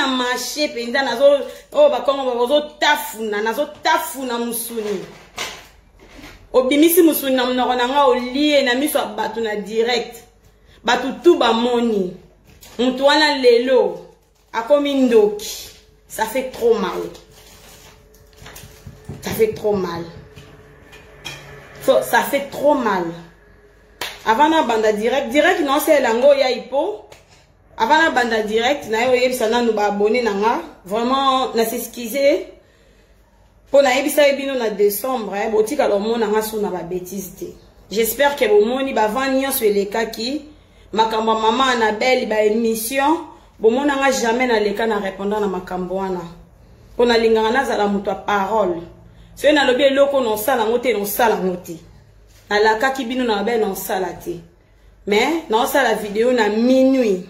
marché penza nazo o bakongo bazo tafuna musuni obimisi musuni na mnoko nanga olie na miso batu na direct batu tu ba moni mutu wana lelo akomi ndoki. Ça fait trop mal. Ça fait trop mal. Ça fait trop mal. Avant la bande direct non c'est lango ya ipo. Avant la bande direct na yo yebisana nous ba abonné nanga. Vraiment na s'excuser. Pour na yebisa bino na décembre botika lo mona nga suna ba bêtise. J'espère que bo moni ba vanyo sur les kaki makambo maman Annabelle ba émission. Bon, mon n'a jamais na leka na répondant na makambo wana. On a lingana za la muto parole. So na lobi eloko non sala ngote non sala ngote. Na la kaki bino na be non sala te. Mais na sala vidéo na minuit.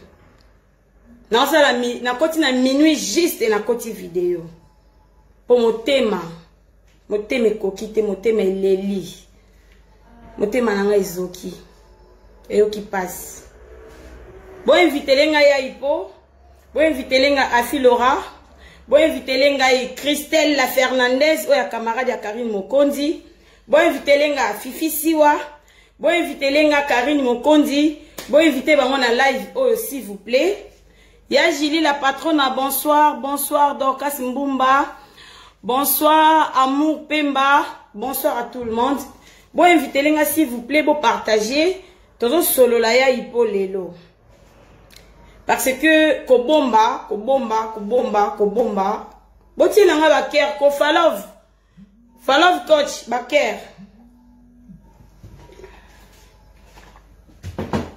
Na sala na koti na minuit juste na koti vidéo. Pour motema kokite motema leli. Motema nanga izoki. Eyo ki passe. Bon inviter lenga ya ipo. Bon inviter lenga Afilora. Bon inviter lenga Christelle la Fernandez ou ya camarade ya Karine Mokondi. Bon inviter lenga Fifi Siwa. Bon inviter lenga Karine Mokondi. Bon inviter bango na live oh s'il vous plaît. Ya Julie la patronne, bonsoir Dorcas Mbumba. Bonsoir Amour Pemba. Bonsoir à tout le monde. Bon inviter lenga s'il vous plaît, bon partager. Todo solo la ya ipo lelo. Parce que kobomba. Boti nanga baker ko falov coach baker.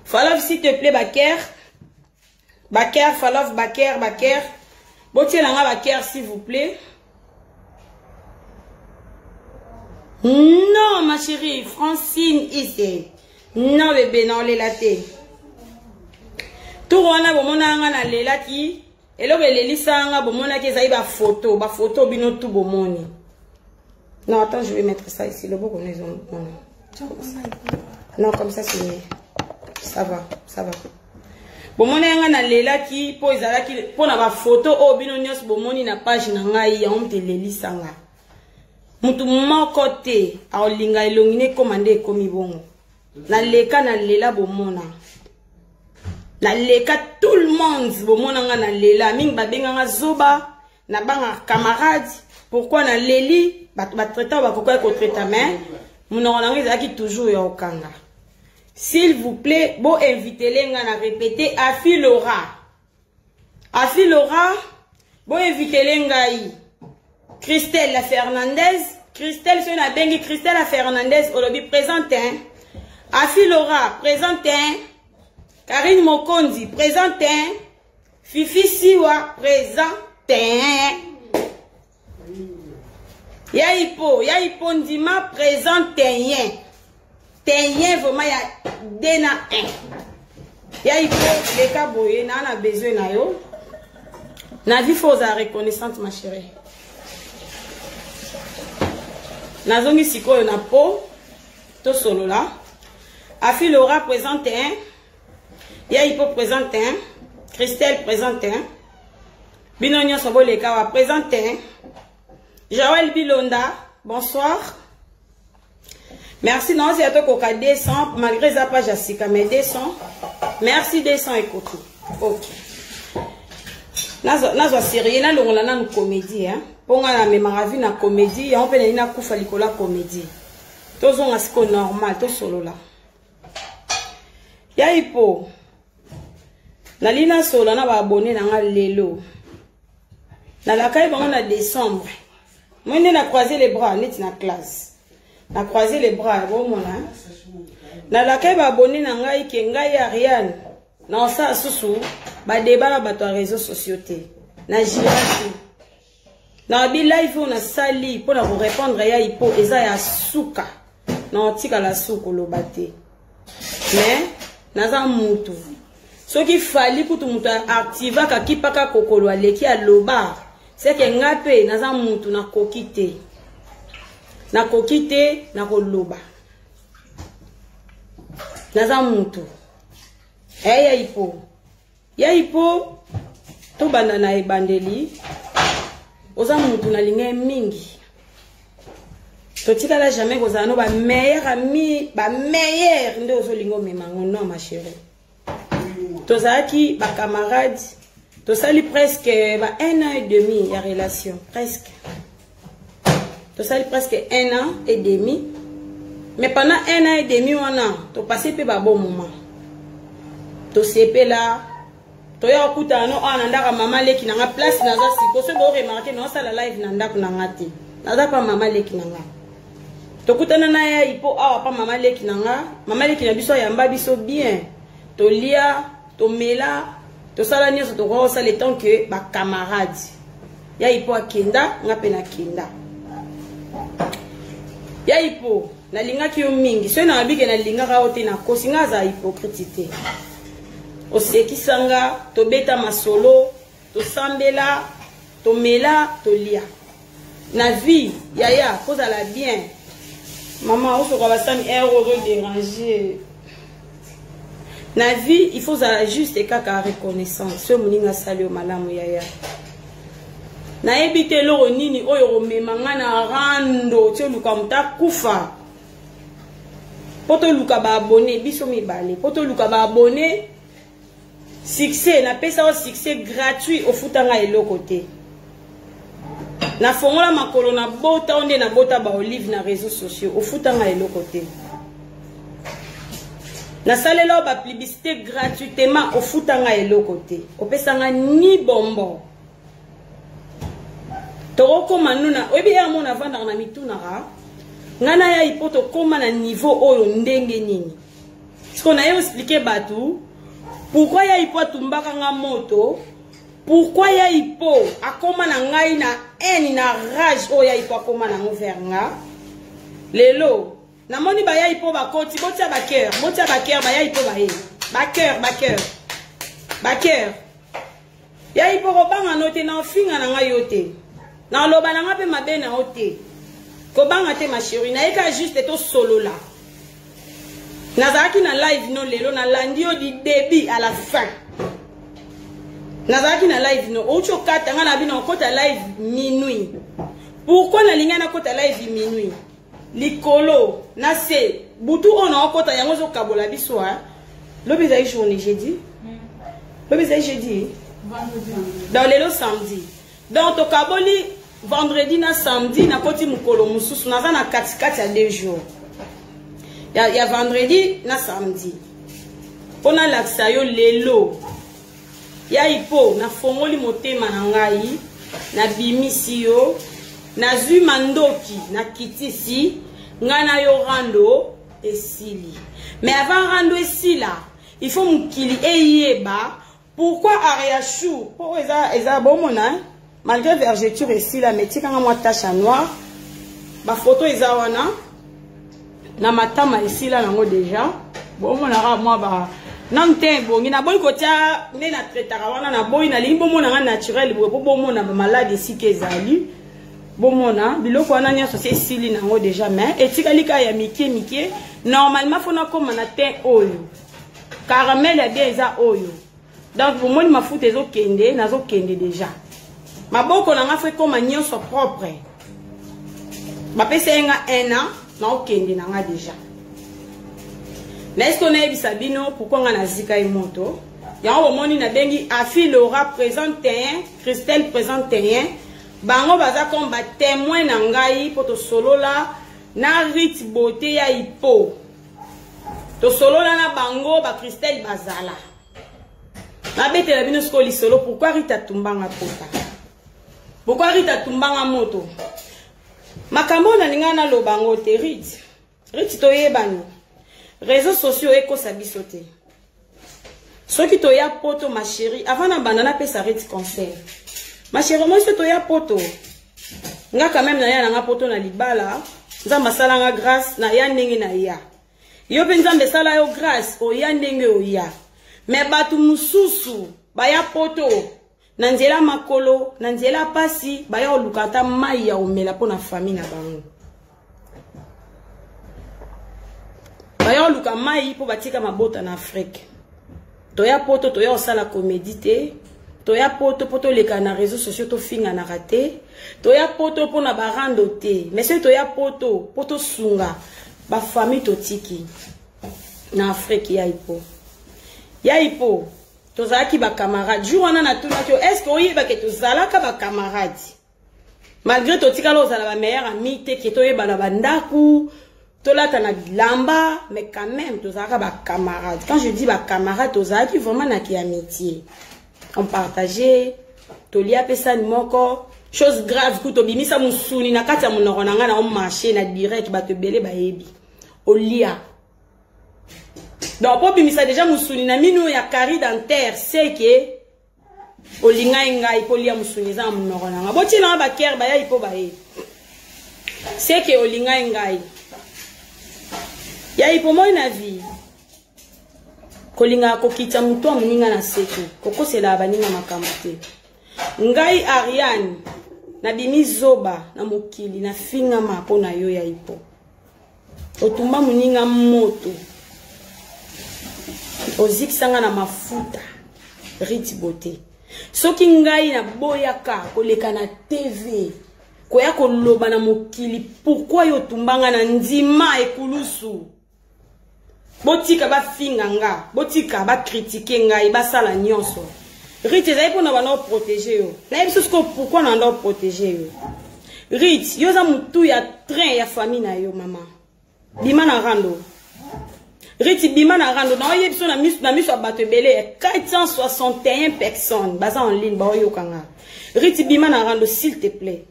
Falov s'il te plaît baker. Falov baker. Boti nanga baker s'il vous plaît. Non ma chérie, Francine ici. Non bébé, non les latés. Tout wana bomona nga na lela ki elobe lelisa nga bomona ki ezai ba photo bino tout bomoni. Non attends, je vais mettre ça ici le beau qu'on est non comme ça c'est mieux. Ça va. Bomona nga na lela ki po ezala ki po na ba photo o bino nyos bomoni na page na ngai ya omte lelisa nga. Mutu moko te a olinga elongine komande komi bongo. Na leka na lela bomona. Na leka tout le monde bomona nga na lela mingi babenga nga zoba na banga camarade pourquoi na leli ba traiter ba kokoya ko traiter mais munoko na nga ezaki toujours ya okanga. S'il vous plaît bo inviter lenga na répéter Afilora bo inviter lenga yi Christelle la Fernandez Christelle c'est na bengi Christelle la Fernandez olobi présente Afilora présente Karine Mokondi, présente. Fifi Siwa, présente. Yaipo Ndima, présente. Tenyen, vraiment, ya dena 1. Yaipo, les kaboye, na besoin na yo. Na vie fausse à reconnaissante, ma chérie. Na zongi siko yo na po. To solo là. Afilora, présente. Yaipo présente, Christelle présente, Binonio Soboleka présente, Joël Bilonda, bonsoir. Merci, non, c'est à toi qu'on a 200, malgré ça, pas Jessica, mais 200. Merci 200 écoute. Ok. Nazo série, na longola na comédie, hein. Ponga na mémaravi na comédie, on peut na kufa likola comédie. Tozo ngasiko normal, to solo là. Yaipo. Nalina solo na ba abonné na nga lelo. Na la kai bango na décembre. Moi na croiser les bras net na classe. Na croiser les bras bon mona. Na la kai ba abonné na nga ke ngai Ariane. Na sa susu ba débat na bato réseaux sociaux té. Na jirasi. Na bi live on a sali pour na répondre ya ipo eza ya suka. Na tika la suko lo baté. Mais naza mutu. Ce qui fallait pour tout le monde activer kaki paka kokolo aleki a loba c'est que ngape naza mutu na kokite na koloba naza mutu yaipo to banda na ebandeli oza mutu na linga mingi to tikala jamais kozala no ba meilleur ami ba meilleur nde ozolinga omemango non ma chérie tozalaki ba camarades tosali presque ba 1 an et demi ya relation presque tosali presque 1 an et demi mais pendant 1 an et demi wana to passé pe ba bon moment to sepela to ya okuta no ana ndaka mama leki nanga place naza siko so bo remarquer no sala live na ndako nanga te naza pa mama leki nanga to kutana na ya ipo awa pa mama leki nanga mama leki na biso yamba biso bien to lia to mela to sala nyoso to ko sala le temps que ba camarades ya ipo akenda nga pe na kenda ya ipo na linga ki yo mingi so na bige na linga ka ote na kosinga za hypocrite osekisanga to beta masolo to sambela to mela to lia na vie yaya kozala bien maman on se va basami erreur déranger na vie il faut ça juste et kaka reconnaissance ce moninga sali o malamu yaya na ebite lo nini oyo romemanga na rando tio luka muta kufa poto luka ba abonné biso mibale poto luka ba abonné succès na pesa o succès gratuit au futanga eloko te na fongola makolo na bota onde na bota ba olive na réseaux sociaux au futanga eloko te na salela ba publicité gratuitement au futanga eloko te opesanga ni bombo toko manuna obi ya mona vanda na mituna ra ngana ya ipoto koma na niveau oyo ndenge nini siko na yo expliquer batu pourquoi ya ipo tumbaka nga moto pourquoi ya ipo akoma na ngai na haine na rage oyo ya ipo akoma na ngoverna lelo na moni ba ya ipo ba koti botia ba cœur ba ya ipo ba ye ba cœur ya ipo ko banga note na finga na ngai yote na loba na ngape mabe na ote ko banga te ma chérie na eka juste to solo là nazaki na live no lelo na landio di début à la fin nazaki na live no ocho kata nga na bino kota live minuit pourquoi na linga na kota live minuit likolo na se butu ona kota yango zo kabola biso ha lobi za journée jeudi lobi za jeudi dans lelo samedi donc to kaboli vendredi na samedi na koti mukolo mususu naza na katikati ya 2 jours ya vendredi na samedi pona laksa yo lelo ya ipo na fongoli motema na ngai na bimisi yo na zui mandoki na kitisi ngana yo rando esili mais avant rando esila il faut mukili eyeba pourquoi Ariachou pour eza bomona malgré vergeture esila mais tika nga mwa tache noire ba photo eza wana na matama esila nango déjà bomona ra mwa ba nan te bongi na boy kotia ne na traitara wana na boy na lingi bomona nga naturel bo bomona ba malade ici kezali bomona biloko wana nya sosie sili nango déjà mais etika lika ya mike normalement fona koma na te oyo caramel ya bien eza oyo donc bomoni mafuta ezo kende nazo kende déjà maboko na nga fe koma nyonso propre ba pesa nga 1 an na okende na nga déjà mais est-ce qu'on a eu Sabino pourquoi on a zika et moto ya on moni na bengi Afi Laura présente un Christelle présente un bango baza comme ba témoin na ngai poto solo la na rit beauté ya ipo to solo la na bango ba Christelle bazala na bete la bino skoli solo pourquoi rita tumbanga kota pourquoi rita tumbanga moto makambo na ninga na lo bango te rit to yebani réseaux sociaux eko sabiso te soki to ya poto ma chérie avant na bandana pesa rit conseil ma chérie moi to ya poto nga quand même na ya nga poto na libala nzamba sala nga grâce na ya ndenge na ya yo pe nzambe sala yo grâce o ya ndenge o ya mais batu mususu ba ya poto na nzela makolo na nzela pasi ba ya olukata mai ya omela pona famille na bango baya luka mai po batika mabota na Afrique toya poto toya osala comédie te toya poto leka na réseaux sociaux to finga na raté toya poto pona barando te mais c'est toya poto sunga ba famille totiki na Afrique ya ipo tozalaki ba camarades jour wana na tuna to est-ce que oyeba ke tozalaka ba camarades malgré totika lo zala ba meilleur ami te ke toyeba na bandaku tolata na lamba mais quand même tozalaka ba camarades. Quand je dis ba camarades tozalaki vraiment na ki amitié, on partageait tolia pesa ni moko chose grave ku to bimisa musuni na kati ya monoko na nga na on marché na direct ba te belé ba yebi olia. Donc pour bimisa déjà musuni na minu ya kari dentaire c'est que olinga ngai polia musuni za monoko na nga boti na ba ker ba ya ipo ba yebi c'est que olinga ngai ya ipo moi na vie kolinga kokita mutu amuninga na seki kokosela baninga makambo te ngai Ariane na bimi zoba na mokili na finga mapo na yo ya ipo otumba muninga moto ozikisanga na mafuta riti bote soki ngai na boyaka koleka na TV koya koloba na mokili pourquoi yo tumbanga na ndima ekulusu botika ba finga nga botika ba critiquer ngai ba sala nyonso rite zai pona bana protéger yo na biso sko pourquoi na ndo protéger yo rite yo za mutu ya train ya famille na yo mama bima na rando rite bima na rando na oye biso na miso bato belé 461 personnes baza en ligne ba yo kanga rite bima na rando s'il te plaît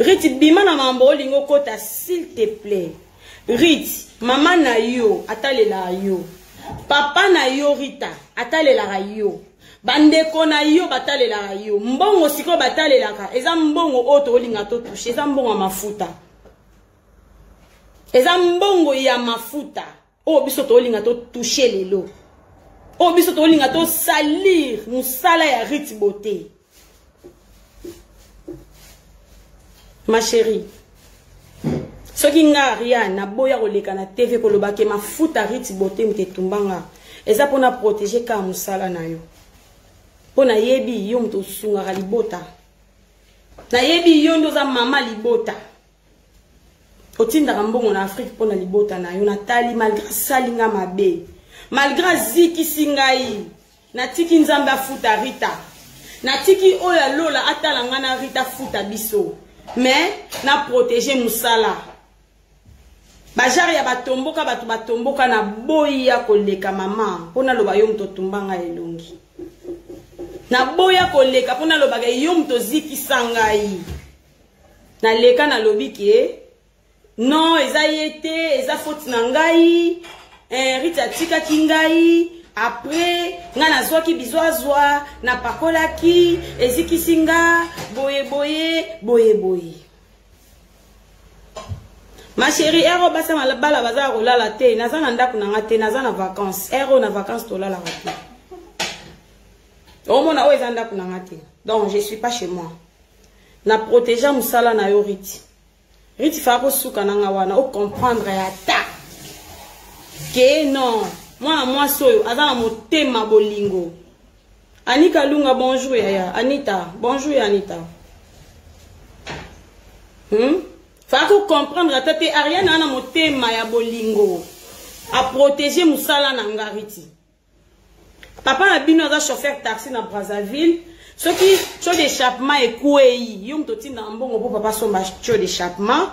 rite bima na mambo lingo kota s'il te plaît rite maman na yo atalela yo papa na yo Rita atalela yo bandeko na yo batalela yo mbongo siko batalela eza mbongo oto olinga to toucher eza mbongo mafuta eza mbongo ya mafuta o biso to olinga to toucher lelo o biso to olinga to salir musala ya Rite Beauté. Ma chérie soki nga Ariane na boya koleka na TV kolobake mafuta Rite Beauté mte tumbanga eza pona protéger ka musala na yo pona yebi yo mto sunga libota na yebi yo ndoza mama libota otinda mbongo na Afrique pona libota na yo natali malgré salinga mabe malgré ziki singai na tiki nzambe afuta Rita na tiki oya lola atala ngana Rita futa biso mais na protéger musala bajari ya batomboka batu batomboka na boya koleka mama pona loba yo mto tumbanga elongi na boya koleka pona loba yo mto ziki sangai na leka na lobiki non eza yete eza faute na ngai Rita tika kingai après nga nazwaki bizwazwa na pakolaki eziki singa boye ma chérie ero basa malabala baza kolala te naza na ndaku na ngate naza na vacances ero na vacances to lala te au mona oza ndaku na ngate donc je suis pas chez moi na protéger musala na yo Rite fa ko suka na nga wana o comprendre ya ta que non moi soyo azana motema bolingo Anika Lunga bonjour ya Anita bonjour ya Anita faut comprendre tete Ariane ana motema ya bolingo a protéger musala na ngariti papa na bino za chauffeur taxi na Brazzaville soki cho d'échappement ekouei yum totinda mbongo po papa somba cho d'échappement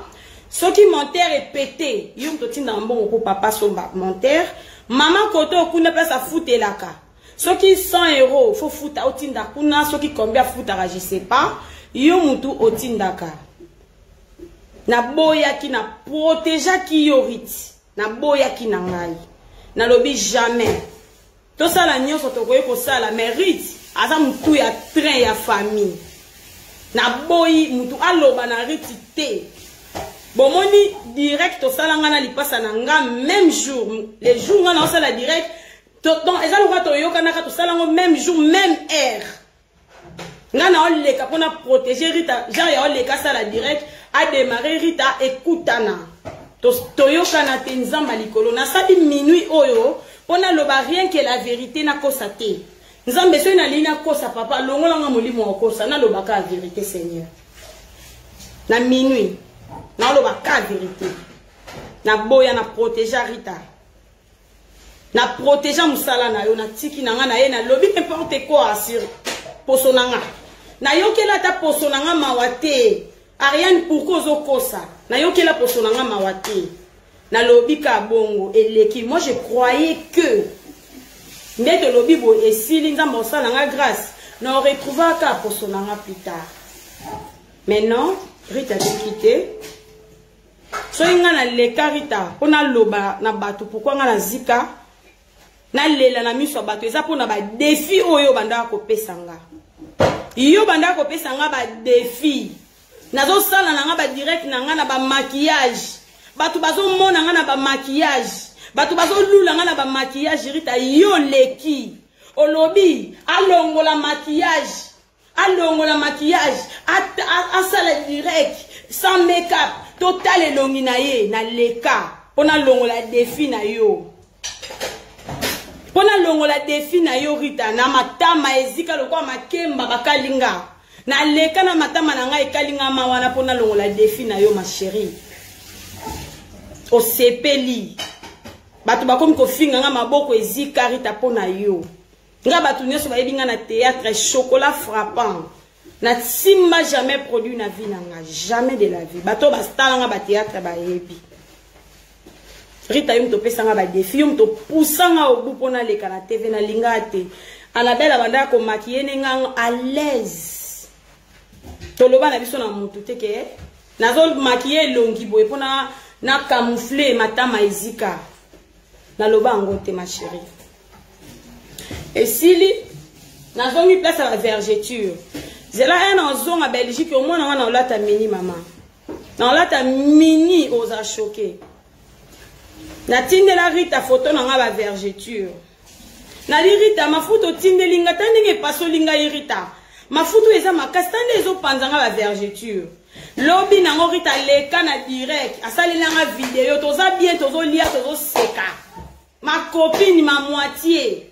soki monteur est pété yum totinda mbongo po papa somba monteur maman koto okuna pesa futelaka soki 100 € faut futa otinda kuna soki combien futa je sais pas yum mutu otindaka na boya ki na protéger ki yoriti na boya ki na ngai na lobi jamais to sala nyonso to koye ko sala mérite aza mutu ya train ya famille na boyi mutu aloba na Rite te bomoni direct to sala ngana lipasa na nga même jour les jours ngana sala direct donc eza loka to yoka na ka to sala ngo même jour même heure ngana oleka pona protéger Rita genre ya oleka sala direct a démarrer Rita ekutana to yoka na tenzamba likolo na sali minuit oyo pona loba rien que la vérité na kosate nzambe so na lina kosa papa longola nga molimo okosa na lobaka la vérité Seigneur na minuit na lobaka la vérité na boya na protéger Rita na protéger musala na yo na tiki na nga na ye na lobi n'importe quoi sur poso na nga na yokela ta poso na nga mawate Ariane pourquoi ozokosa na yokela poso na nga mawate na lobi ka bongo eleki moi je croyais que mais de lobi bo esili nzambe osala nga grâce na retrouver ka poso na nga plus tard maintenant Rita te quitté so nga na leka Rita pona loba na bato pourquoi nga na zika na lela na miso bato eza pona ba défi oyo banda ko pesanga yo banda ko pesanga ba défi nazo sala na nga ba direct na nga na ba maquillage bato bazo mona nga na ba maquillage bato bazo lula nga na ba maquillage Rita yo leki olobi alongola maquillage asala direct sans make-up total elongi na ye na leka pona longola défi na yo pona longola défi na yo Rita na matama ezika lokwa makemba bakalinga na leka na matama na nga ekalinga mawana pona longola défi na yo ma chérie osepeli bato bakomi kofinga nga maboko ezika Rita pona yo nga bato nyonso bayebi nga na théâtre chocolat frappant na simba jamais produit na vie na nga jamais de la vie bato bastala nga ba théâtre bayebi Rita yo mto pesa nga ba défi yo mto poussa nga obu pona leka na TV na linga te Annabelle banda ko maquiller nga à l'aise toloba na biso na mutu teke nazo maquiller longi boy pona na camoufler matama ezika na loba ngote ma chérie et sili nazo mi place à la vergeture zela un ozonga Belgique au moins na olata mini maman na olata mini oza choqué na tinde la Rita photo na nga ba vergeture na li Rita mafuto tinde linga tandenge paso linga Rita mafuto eza makastande ezo panzanga ba vergeture lobi na ngo Rita leka na direct asali nga vidéo toza bien tozo lia tozo seka ma copine ma moitié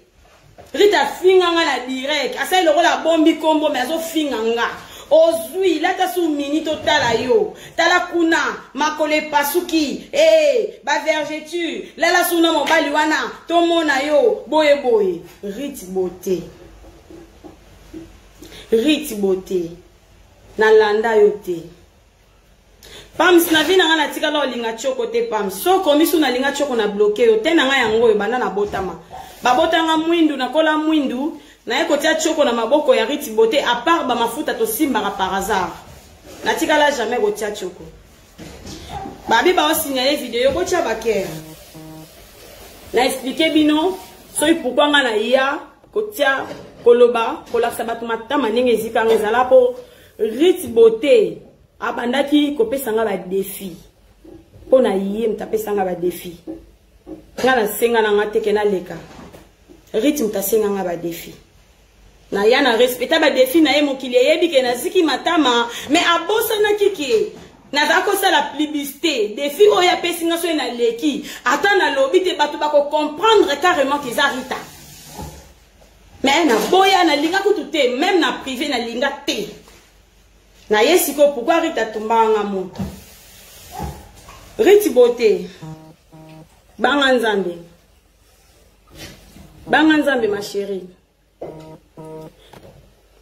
Rita finga nga na direct asali lokola bombi kombo mais azo finga nga ozui lata su mini totala yo tala kuna makole pasuki ba vergeture lala suna mobali wana tomona yo boye boye Riti beauté na landa yo te pams na vina nga na tika la linga choko te pams so komisu na linga choko na bloqué yo te na nga yango yo banda na botama babotanga mwindu na kola mwindu na eko tia choko na maboko ya Riti beauté à part ba mafuta to simbaka par hasard na tika la jamais ko tia choko babi ba o signaler vidéo ko tia baker na expliquer bino so pourquoi nga na ya ko tia koloba kola sabat matama ndenge ezika ngezala po Riti beauté abandaki ko pesanga ba défi pona yé mtapesanga ba défi nga na senga na ngate ke na leka Riti mtasenga nga ba défi na ya na respecta ba défi na ye mokili yebi ke na ziki matama mais abosa na kiki na zako sa la publicité défi oya pesinga so na leki ata na lobi te bato bako comprendre carrément qu'ils Rita mais na boya na linga kutute même na privé na linga te na yesiko pourquoi Rita tumbanga moto Riti beauté banga nzambe ma chérie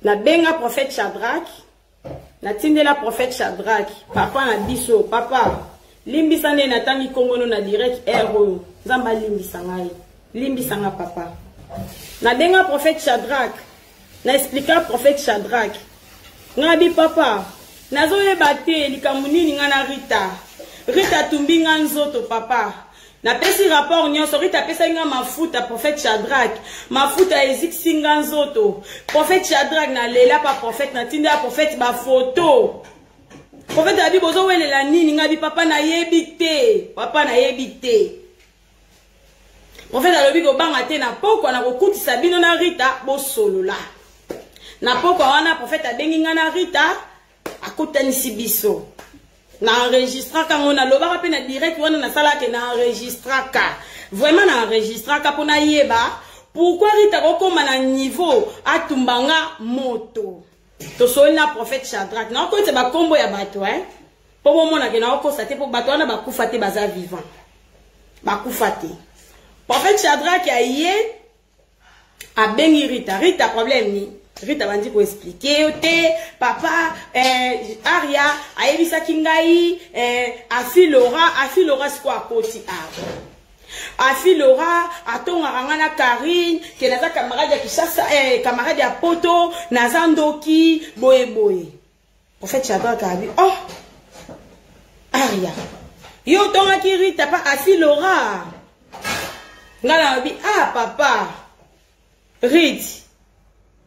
na benga prophète Shadrach na tindela prophète Shadrach papa na biso papa limbisa ne na tangi kongono na direct héros nzamba limbisa ngai limbisa nga papa na benga prophète Shadrach na expliquer prophète Shadrach ngabi papa nazo yeba te likambo nini nga na Rita tumbi nga nzoto papa na pesi rapport nyonso Rita pesa nga mafuta prophète Shadrach mafuta eziksi nga nzoto prophète Shadrach na lela pa prophète na tinda prophète ba photo prophète abi bozo welela nini ngabi papa na yebi te prophète alobi ko banga te na poko na kokutisa bino na Rita bo solola na poko wana prophète abengi nga na Rita akotanisi biso na enregistraka ngona lobaka pe na direct wana na sala ke na enregistraka vraiment na enregistraka pona yeba pourquoi Rita kokoma na niveau atumbanga moto to soli na prophète Shadrach na ko te ba kombo ya bato po mona ke na ko sate po bato wana ba kufa te baza vivant ba kufa te prophète Shadrach a yé a bengi Rita problème ni Rita bandi ko expliquer te papa Aria ayebisa kingai afi Laura sikwa akoti afi Laura atonga ngana Karine ke naza camarade ya Kishasa camarade ya poto naza ndoki boye prophète Shadrach a dit oh Aria yo tonga ki Rita pa afi Laura ngala bi papa Rita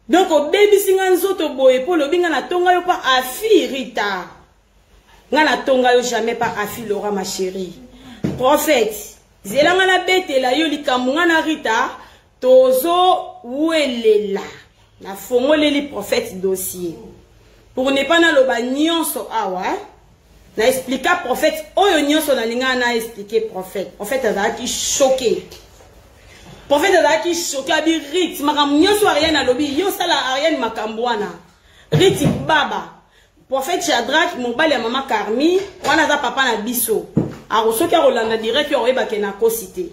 donc baby singa nzoto boye po lobi nga na tonga yo pa afi Rita nga na tonga yo jamais pas afi Laura ma chérie prophète zela nga na betela yo likambo nga na Rita tozo welela na fongoleli prophète dossier pour ne pas na loba nyonso awa na expliquer prophète oyo nyonso na linga na expliquer prophète azaki choqué prophète azaki choqué abi Rit makambo nyonso Ariane alobi yo sala Ariane makambo wana Rit baba prophète Shadrach mobali ya mama Karmi wana za papa na biso arosoki rolanda direct yo oyeba ke na ko cité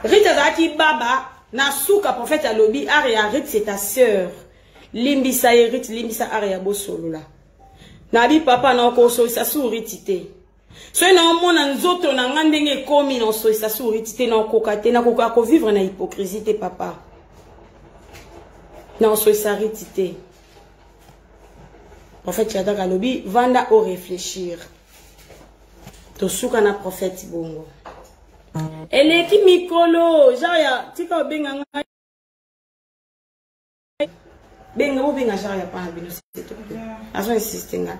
Rit azaki baba na suka prophète alobi Aria Rit c'est ta sœur limbisa Rit limbisa Aria bosolola na bi papa na ko so sa su Rit te so na mona nzoto na ngandenge komi na so sa su Rit te na kokate na koka ko vivre na hypocrisie te papa na so sa Rit te prophète Shadrach alobi vanda au réfléchir to suka na prophète bongo eleki mikolo jaya tika obenga ngai benga obenga jaya pa na bino sito aso insistenga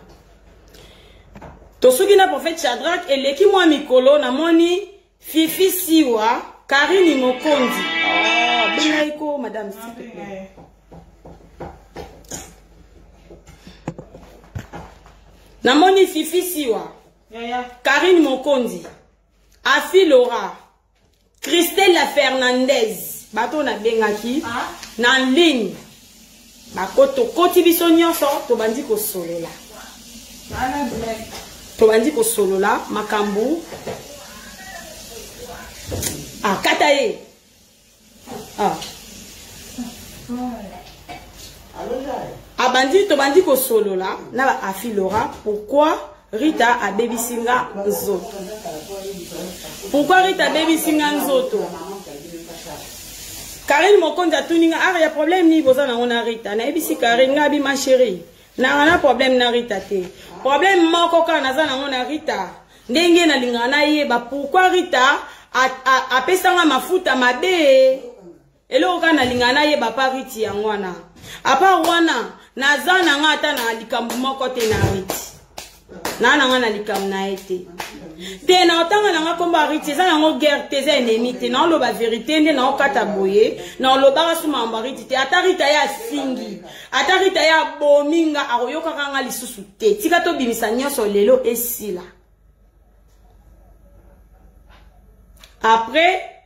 to suki na prophète Shadrach eleki mwa mikolo na moni fifi siwa Karine Mokondi benga iko madame s'il te plaît na moni fifi siwa Karine Mokondi afi Laura Christelle Fernandez bato na bengaki na ligne bakoto koti biso nyonso to bandi ko solola makambu kataye abandi to bandi ko solola na ba afi Laura pourquoi Rita a bebisinga nzoto. Pourquoi Rita a bebisinga nzoto? Karine Mokondi a tuninga Aria problème ni boza na ona Rita. Na ebisi Karine ngabi ma chérie. Na ngana problème na Rita te. Problème moko ka na za na ona Rita. Ndenge na lingana yeba pourquoi Rita a pesanga mafuta mabe. Elo ka na lingana yeba pa Riti ya ngwana. Apa wana na za na ngata na likambu moko te na Riti. Nana ngana likam na ete te na otanga na komba Riti za na ngo guerre te za ennemi te na lo ba vérité nde na okata boye na lo ba suma mba Riti te atarita ya singi atarita ya bominga akoyoka kanga lisusu te tika to bimisa nyonso lelo esila après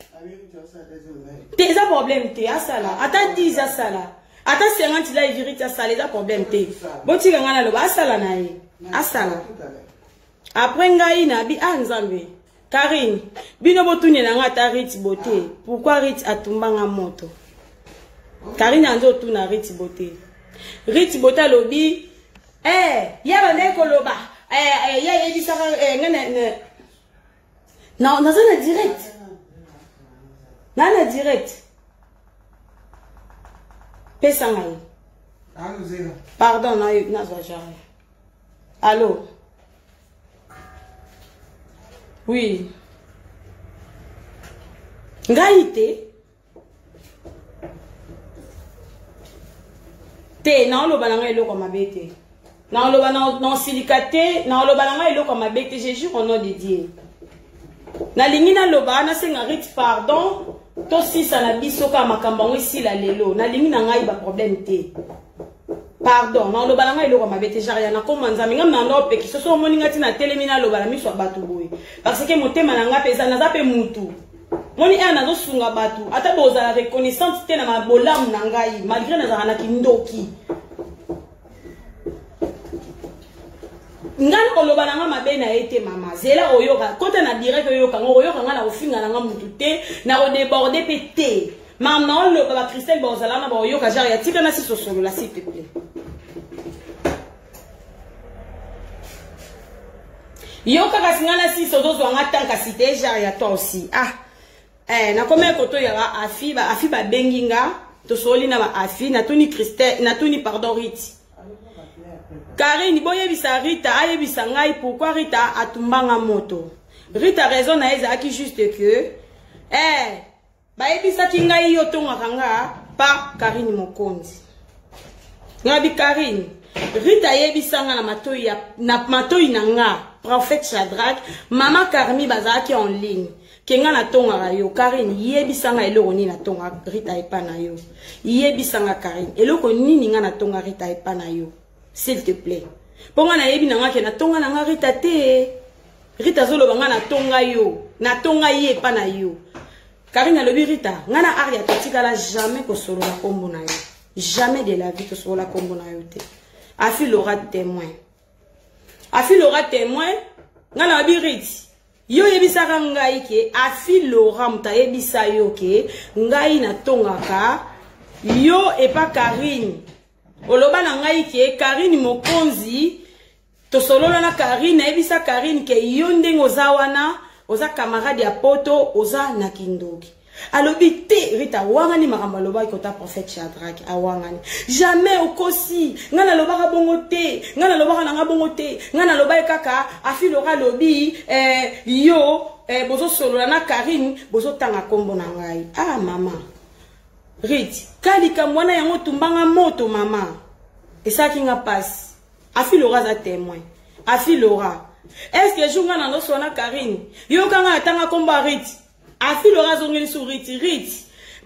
te za problème te asala ata 10 asala ata 50 la vérité asala za problème te botika ngana lo ba asala na ye asala après ngai na bi nzambe Karine bino botunye na ngata Riti bote pourquoi Riti atumbanga moto Karine anzo tuna Riti bote lobi ya bande ko loba ya yebisa ngene na zana direct na direct pesa ngai pardon na zo jare. Allô? Oui. Ngaite. Te na lo bananga eloko mabete. Na lo bananga non silicate, na lo bananga eloko mabete, je jure au nom de Dieu. Na lingina lo bana senga Riti pardon, to si ça na biso ka makambango si la lelo. Na lingina ngai ba problème te. Pardon, na lo balanga eloko mabete jaria na komanza minga na ndo pe kiso so moninga tina telemina lo bala miswa batu boy parce que motema na nga pesa na zape mutu moni a nazo sunga batu ata boza la reconnaissance te na mabolamu na ngai malgré nazaka na kindoki ngana koloba nanga mabe na ete mama zela oyoka kota na direct oyoka ngoyoka ngana ofinga nanga mutu te na o déborder pété maman lo ba Christelle bozala na ba oyoka genre ya tika na si sosolo la s'il te plaît. Yoka kasingana si sozo zwanga tanka cité genre ya toi aussi na comme koto ya afi ba benginga to soli na ba afi na tuni Christelle na tuni pardon Riti Karine boye bisa Rita aye bisa ngai pourquoi Rita atumbanga moto Rita raison na eza ki juste que ba ebisa ki ngai yo tonga kanga pa Karine Mokonzi ngabi Karine Rita yebisa nga na matoi na nga prophète Shadrach mama Karmi bazaki en ligne kenga na tonga yo Karine yebisa nga eloko nini na tonga Rita epana yo yebisa nga Karine eloko nini nga na tonga Rita epana yo s'il te plaît ponga na yebi na nga ke na tonga na nga Rita te Rita zolo banga na tonga yo na tonga ye epana yo Karine alobi Rita nga na aria totikala jamais ko solo la kombo na yo jamais de la vie ko solo la kombo na yo te afi l'aura témoin afi l'aura témoin nga na biriti yo yebisa ngai ke afi l'aura muta yebisa yo ke ngai na tongaka yo et pas Karine oloba na ngai ke Karine Mokonzi to solola na Karine yebisa Karine ke yo ndengo za wana oza camarade ya poto oza na kindoki alobi te Rita wangani makambo loba ikota prophète Shadrach awangani jamais okosi ngana loba bongo te ngana loba na bongo te ngana loba kaka afi lora lobi yo bozo solola na Karine bozo tanga kombo na ngai mama Riti kalika mwana yango tumbanga moto mama esaki nga passe afi lora za témoin afi lora est-ce que jour ngana no sona Karine yo kanga tanga kombo Riti afi lora zongeli sur Riti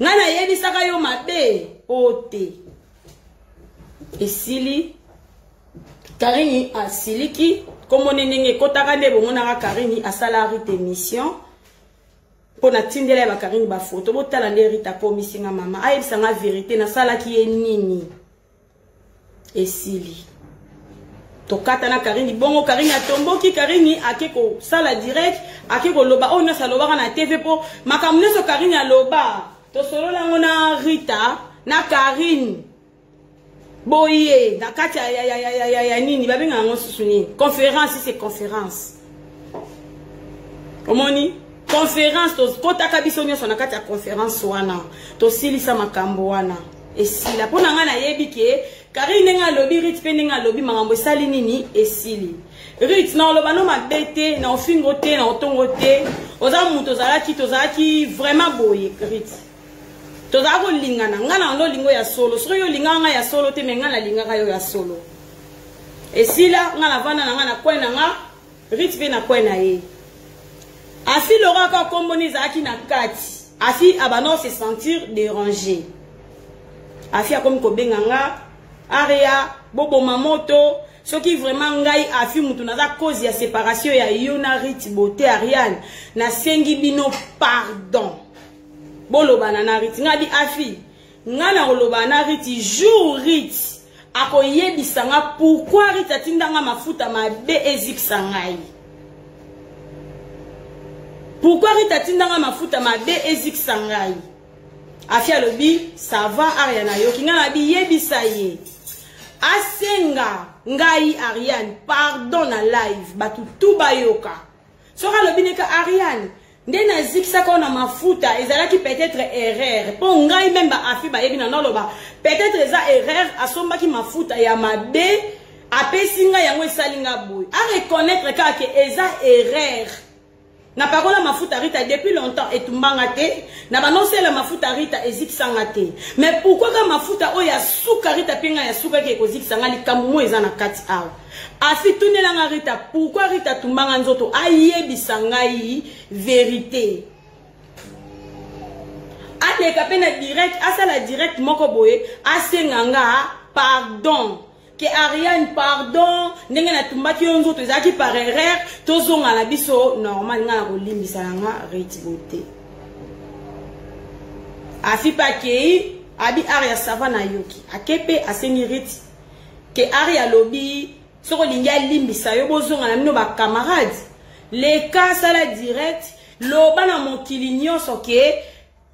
ngana yebisaka yo mabe ote esili Karine asiliki comme nenge kotaka nde bongonaka Karine asala Rite émission pona tindela ba Karine ba photo botala nde Rita komisinga mama ayebisanga vérité na sala ki nini esili tokata na Karine bongo Karine atomboki Karine akeko sala direct akeko loba ona saloba na TV po makamune so Karine aloba to solo lango na Rita na Karine boye na kati ya nini babenga ngo susuni conférence c'est conférence omoni conférence to kota kabiso nyoso na kati ya conférence wana to silisa makambo wana esila pona nga na yebi ke Karine nga lobi Riti pe nga lobi makambo sali nini esili Riti na loba no mabete na ofingo te na otongo te oza muto zalaki vraiment boye Riti toza ko lingana nga na ndo lingo ya solo so yo linga nga ya solo te menga na linga yo ya solo esila nga na vana nga na kwena nga Riti pe na kwena ye afi lora ka komboni zaki na kati afi abano se sentir dérangé afi akomi ko benga nga aria bobo mamoto soki vraiment ngai afi mutu naza cause ya séparation ya yona Riti bote Ariane na sengi bino pardon boloba na Riti ngadi afi ngana oloba na Riti jour Riti akoyebisa nga pourquoi Riti atindanga mafuta mabe ezikisa ngai pourquoi Riti atindanga mafuta mabe ezikisa ngai afi alobi ça va Ariane yoki ngana bi yebisa ye asenga ngai Ariane pardon na live batu tuba yoka soka lobi neka Ariane ndena zikisa kona mafuta ezalaki peut-être erreur po ngai même ba afi ba yebi na loba peut-être eza erreur asomba ki mafuta ya mabe apesinga yango esalinga boy a reconnaître ka ke eza erreur na parola mafuta Rita depuis longtemps etumbanga te na banosela mafuta Rita ezikisanga te mais pourquoi ka mafuta oya suka Rita pinga ya suka ke kozikisanga likambo mo eza na kati awa afi tunelanga Rita pourquoi Rita tumbanga nzoto ayebisa ngai vérité aleka pena direct asala direct moko boye asenganga pardon que Ariane pardon ndenge na tumbaki yo nzoto ezaki par erreur tozonga na biso normal nga na kolimbisa nga Riti bote afi pa kei abi aria savana yoki akepe aseniriti ke aria lobi soko linga limbisa yo bozonga na mino ba camarades les cas sala direct loba na mokili nyonso ke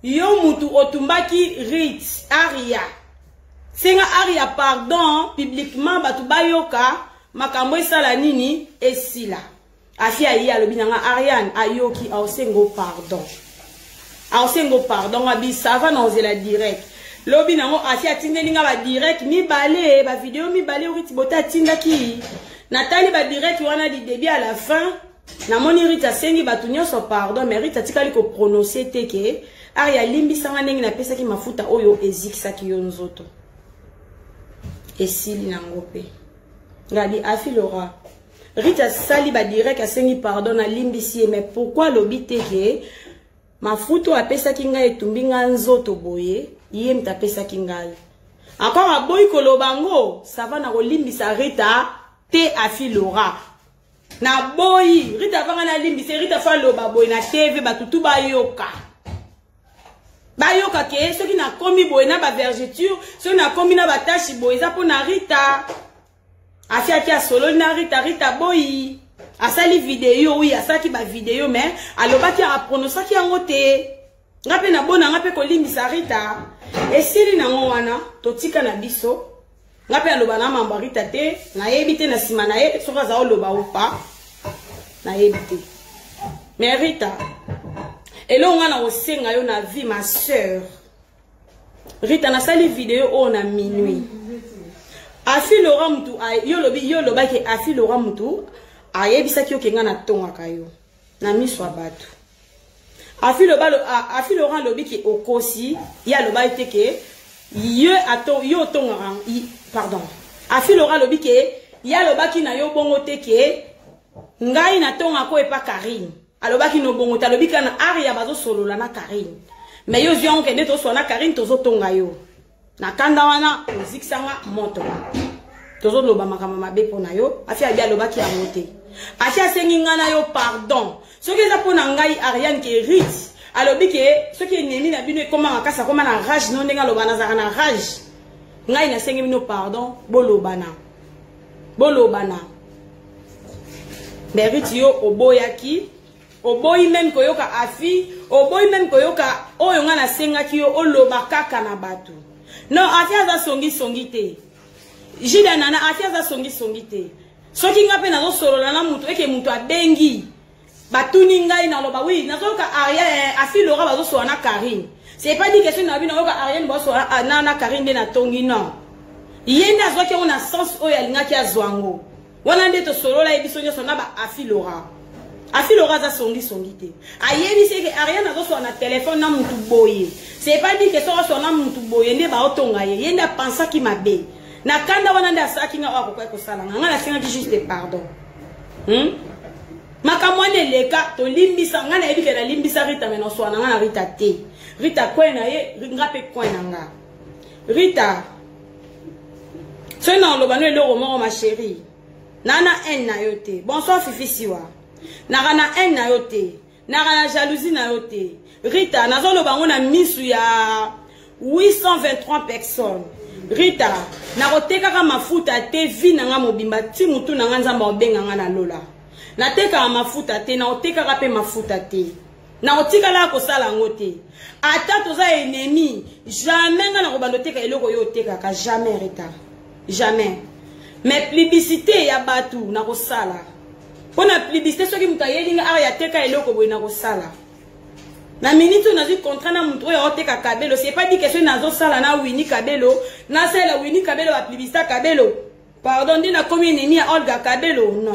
yo mutu otumbaki rit aria senga aria pardon publiquement batu bayoka makambo esala nini esila afi ayi alobi nanga Ariane ayoki aosengo pardon abi sava na ozela direct lobi nango afi atindeli nga ba direct mibale ba video mibale uriti bota tindaki natali ba direct wana di début à la fin na moni rita sengi batu nyonso pardon mais rita tikali ko prononcer teke aria limbisanga ndenge na pesa ki mafuta oyo ezikisaki yo nzoto esili nango pe ngadi afi Laura rita sali ba direct asengi pardon na limbisi mais pourquoi lobi teke mafuta apesa ki ngai etumbi nga nzoto boye yé mta pesa ki ngai encore aboyi kolobango ça va na kolimbisa rita te afi Laura na boyi rita vanga na limbisa rita fa loba boy na TV batutu bayoka ke soki na komi boy na ba vergeture soki na komi na batashi boy za po na rita afi akia solo na rita boyi asali video oui asaki ba video mais alobaki a prononcer yango te ngape na bona ngape ko limbisa rita esili na ngwana totika na biso ngape aloba na mamba rita te na yebite na sima na ye soka za oloba opa na yebite mais rita elo ngana osenga yo na vie ma sœur rita na sali video o na minuit afi Laura mutu yo loba ke afi Laura mutu ayebisa ki okenga na tonga kayo na miso abatu afi Laura lobi ki okosi ya loba iteke yo tonga pardon afi Laura lobi ke ya loba ki na yo bongo teke ngai na tonga ko epa Karine alobaki no bongo talobi kana aria bazo solola na Karine mais yo zion ke neto so na Karine tozo tonga yo na kanda wana ozikisanga moto tozo loba makama mabe pona yo afi abia lobaki ya mote afi asengi ngana yo pardon soki za pona ngai Ariane ke rite alobi ke soki nemi na bino ekoma makasa koma na rage no ndenga loba na zaka na rage ngai na sengi bino pardon bolobana beriti yo oboyaki oboyi même koyoka afi oboyi même koyoka oyo nga na senga ki yo oloba kaka na batu non afi aza songi te jida nana afi aza songi te soki nga pe nazo solola na mutu eke mutu abengi batuni ngai na loba oui nazoka Ariane afi Laura bazo sola na Karine c'est pas dit que si na bino yoka Ariane bazo sola na Karine de na tongi non yenda zoki on a sens oyo alinga ki azwango wana nde to solola ebiso nyoso na ba afi Laura za songi te ayebi se ke Ariane azo sola na téléphone na mutu boye c'est pas dit que so na mutu boye nde ba otonga ye yenda pensa ki mabe na kanda wana nde asaki nga wa ko sala nga na senga ki juste pardon makamwane leka to limbisa nga na yebi ke na limbisa Rita meno so na nga na Rita te Rita kwena ye ngape kwena nga Rita so na loba no eloko moko ma chérie nana en na yo te bonsoir Fifi Siwa na en na yo te na jalousie na yo te Rita nazo loba ngo na misu ya 823 personnes Rita na koteka ka mafuta te vi na nga mobimba ti mutu na nga nzamba obenga nga na lola na teka mafuta te na oteka ka pe mafuta te na otika la ko sala ngote ata toza ennemi jamais nga na ko bandoteka eloko yo oteka ka jamais Rita jamais mais publicité ya batu na ko sala pona publicité soki mutayelinga ara ya teka eloko boy na ko sala na minute on a dit contrat na mutu oyo oteka kabelo c'est pas dit que ce nazo sala na Winnie Kabelo na sala Winnie Kabelo ba publicité Kabelo pardon dina combien ennemi à Olga Kabelo non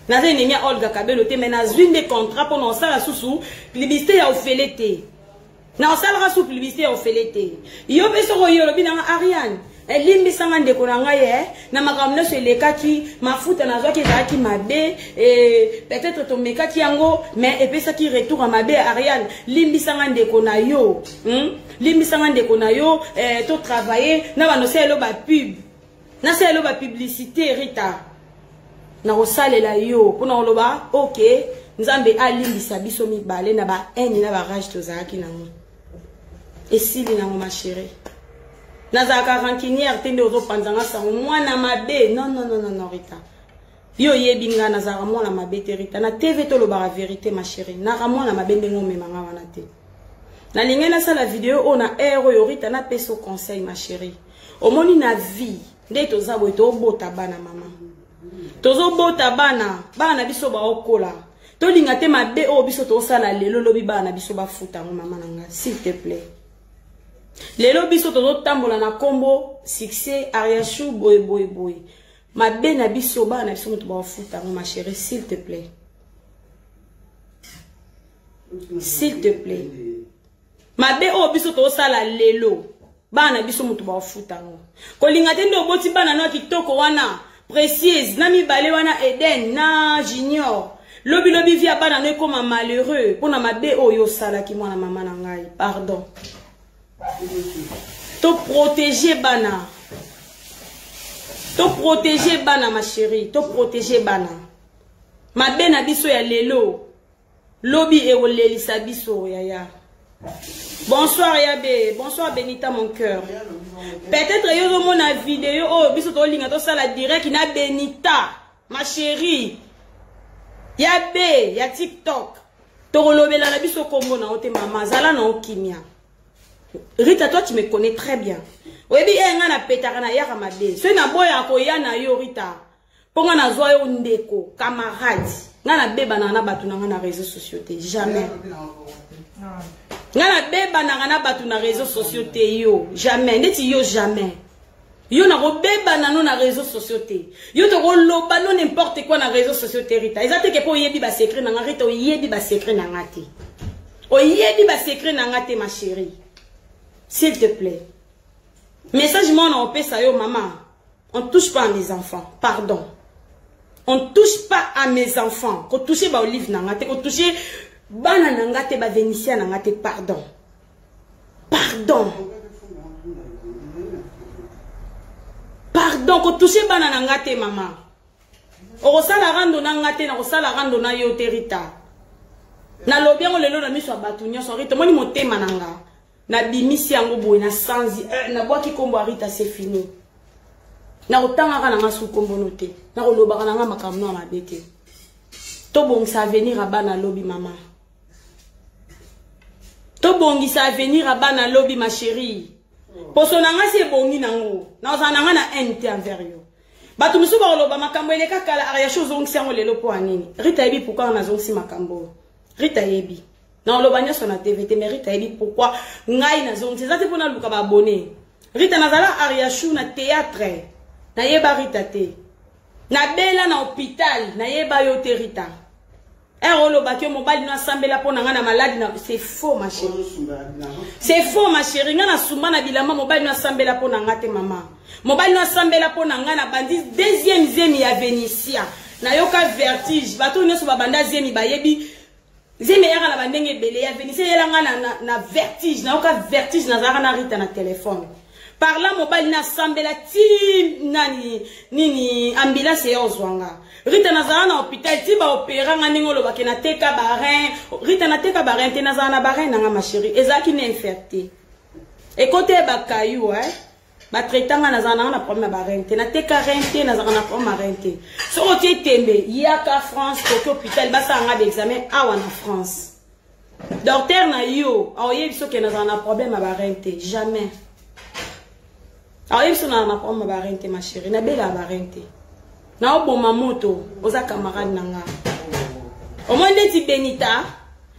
na ze ennemi à Olga Kabelo te mais na zwine des contrats pour non sala susu publicité ya ofelete na sala sous publicité ya ofelete yo beso ko yo lobi na Ariane elimbi sanga ndeko na ngai na makamno se lekaki mafuta na zwaki zaki mabe peut-être to mekaki yango mais epesa ki retour à mabe Ariane limbi sanga ndeko na yo limbi sanga ndeko na yo to travailler na bano selo ba pub na selo ba publicité Rita na rosalela yo pona oloba OK nzambe alimbisa biso mibale na ba eni na ba rage to zaki nango esili nango ma chérie. Nazaka rancunière tende ozo panzanga sango mwana mabe. Non non non non non Rita. Yo yebinga nazaka mwana mabe te Rita. Na TV to lo bara vérité ma chérie. Na mwana mabe ndengo memanga wana te. Na lingena sa la vidéo on a héros yo Rita na peso conseil ma chérie. Omoni na vie nde tozabo to bota bana mama. Tozo bota bana biso ba okola. To linga te mabe o biso to sala lelo lobi bana biso ba futa mama nanga s'il te plaît. Lelo biso tozo tambola na kombo succès Ariachou boy. Mabe na biso bana biso mutu ba futa ma chérie s'il te plaît. S'il te plaît. Mabe o biso to sala lelo bana biso mutu ba futa ngo. Ko linga te ndo boti bana no kitoko wana précise na mibale wana Eden na Junior. Lobi via bana no comme malheureux pona mabe o yo sala ki mwana mama na ngai. Pardon. To protéger bana. To protéger bana ma chérie, to protéger bana. Mabe na biso ya lelo. Lobi e olelisa biso ya. Bonsoir Yabe, bonsoir Benita mon cœur. Peut-être yo zo mona vidéo oh biso to linga to sala direct na Benita ma chérie. Yabe ya TikTok. To rolobela na biso kombo na ote mama zala na okimia. Rita toi tu me connais très bien. Oyebi enga na petaka na yaka mabe. So na boya ko ya na yo Rita. Ponga na zwa yo ndeko camarade. Nga na beba na batu na réseaux sociaux te jamais. Nga na beba na batu na réseaux sociaux te yo jamais. Neti yo jamais. Yo na ko beba na no na réseaux sociaux te. Yo to ko loba no n'importe quoi na réseaux sociaux te Rita. Ezate ke po yebi ba secret na Rita o yebi ba secret na ngate. O yebi ba secret na ngate ma chérie. S'il te plaît. Message moi on peut ça yo maman. On touche pas à mes enfants. Pardon. On touche pas à mes enfants. Ko toucher ba olive na ngate, ko toucher bana na ngate ba vénitien na ngate, pardon. Pardon. Pardon ko toucher bana na ngate maman. O sala rando na ngate na ko sala rando na yo terita. Na lobi ngo lelo na miso abatu nyonso Rita moni motema nanga. Na bimisi yango boy na sanzi na boaki kombo Rita c'est fini. Na otanga kana ngasu kombo note. Na koloba kana nga makamno mabete. To bongisa avenir a bana lobi mama. To bongisa avenir a bana lobi ma chérie. Poso na nga se bongi nango. Na ozana nga na ente envers yo. Batu misu ba koloba makambo eleka kala Ariachou zongisi yango lelo po anini. Rita yebi pourquoi na zongisi makambo. Rita yebi. Na oloba nyoso na TVT mais Rita yebi pourquoi ngai na zongisi zate pona luka ba abonné. Rita nazala Ariachou na théâtre. Na yeba Rita te. Na bela na hôpital na yeba yo te Rita. Olo bakio mobile na sambela pona nga na malade na c'est faux ma chérie. C'est faux ma chérie. Nga na sumba na bilama mobile na sambela pona nga te mama. Mobile na sambela pona nga na bandi deuxième zemi ya Vénitia. Na yoka vertige. Bato nyoso babanda zemi bayebi. Zemi era la bandenge bele ya Vénitia yela nga na vertige. Na yoka vertige na zara na Rita na téléphone. Par là mobile na sambela ti nini ambulance ya ozwanga. Rita nazana na hôpital ti ba opéra nga ningo lo bakena teka barin. Rita na teka barin te nazana na barin na nga ma chérie. Ezaki na infecté. Et côté ba kayu ba traitanga nazana na problème barin te na teka rein te nazana na problème rein te. So otie tembe yaka France ko hôpital ba sa nga d'examen awa na France. Docteur na yo aoye biso ke nazana na problème barin te jamais. Aoye biso na problème barin te ma chérie na bela barin te. Na oboma moto oza camarade nanga. O monde ti